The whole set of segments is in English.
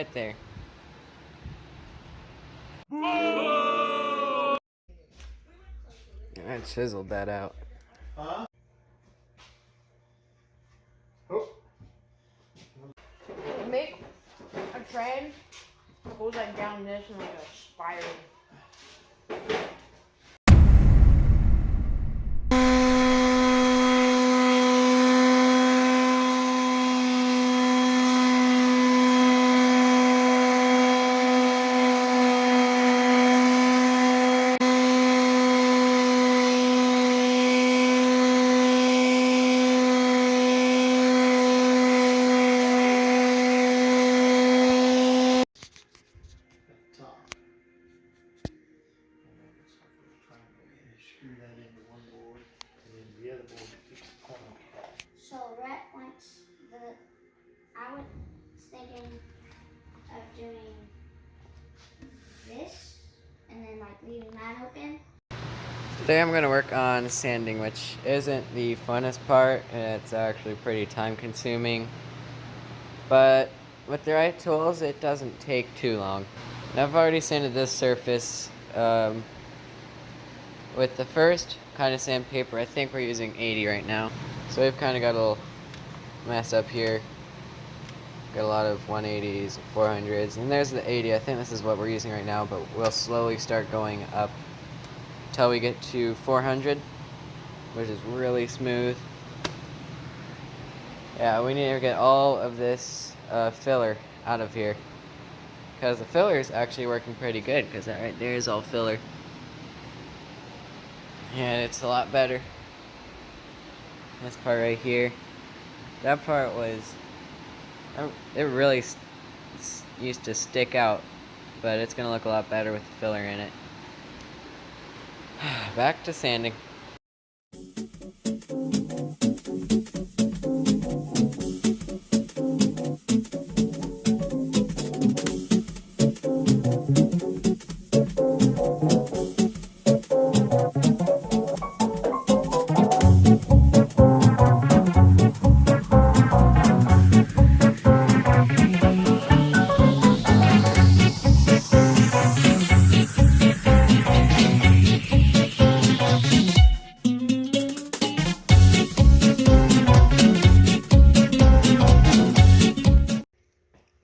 right there. I chiseled that out. Huh? Oh. Make a train that goes like down this and like a spiral. Screw that into one board, and then the other board keeps the corner. So Rhett wants I was thinking of doing this and then like leaving that open. Today I'm going to work on sanding, which isn't the funnest part. It's actually pretty time consuming. But with the right tools, it doesn't take too long. And I've already sanded this surface with the first kind of sandpaper. I think we're using 80 right now. So we've kind of got a little mess up here. Got a lot of 180s and 400s. And there's the 80. I think this is what we're using right now, but we'll slowly start going up until we get to 400, which is really smooth. Yeah, we need to get all of this filler out of here, because the filler is actually working pretty good, because that right there is all filler. And it's a lot better. This part right here, that part was, it really used to stick out, but it's going to look a lot better with the filler in it. Back to sanding.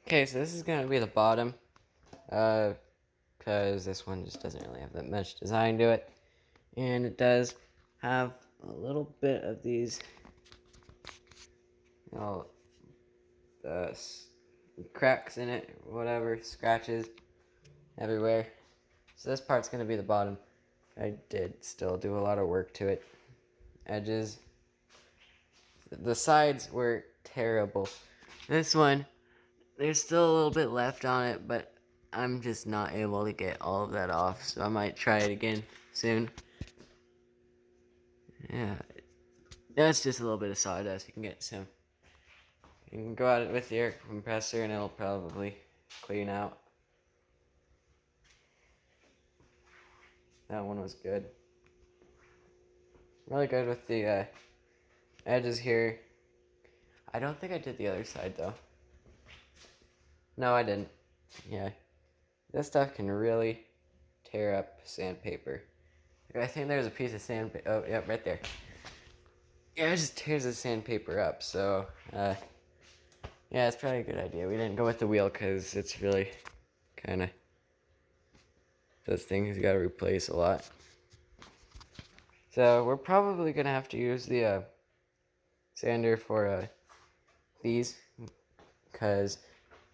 Okay, so this is going to be the bottom, because this one just doesn't really have that much design to it. And it does have a little bit of these, cracks in it, whatever, scratches everywhere. So this part's going to be the bottom. I did still do a lot of work to it. Edges. The sides were terrible. This one, there's still a little bit left on it, but I'm just not able to get all of that off, so I might try it again soon. Yeah, that's just a little bit of sawdust. You can get some. You can go at it with the air compressor and it'll probably clean out. That one was good. Really good with the edges here. I don't think I did the other side though. No, I didn't. Yeah. This stuff can really tear up sandpaper. I think there's a piece of sandpaper. Oh, yep, right there. Yeah, it just tears the sandpaper up. So, yeah, it's probably a good idea. We didn't go with the wheel because it's really kind of those things you got to replace a lot. So we're probably gonna have to use the sander for these, because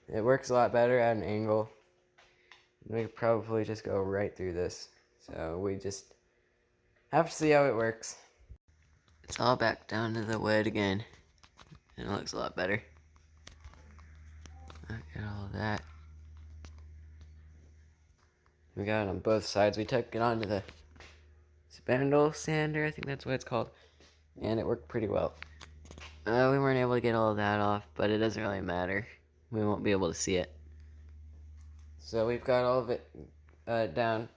it works a lot better at an angle. We could probably just go right through this. So we just have to see how it works. It's all back down to the wood again, and it looks a lot better. Look at all that. We got it on both sides. We took it onto the spindle sander, I think that's what it's called, and it worked pretty well. We weren't able to get all of that off, but it doesn't really matter. We won't be able to see it. So we've got all of it down.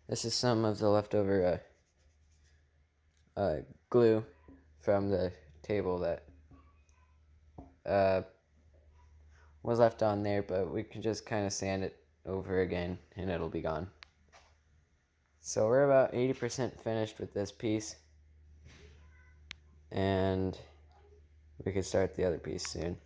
This is some of the leftover glue from the table that was left on there, but we can just kind of sand it over again and it'll be gone. So we're about 80% finished with this piece, and we could start the other piece soon.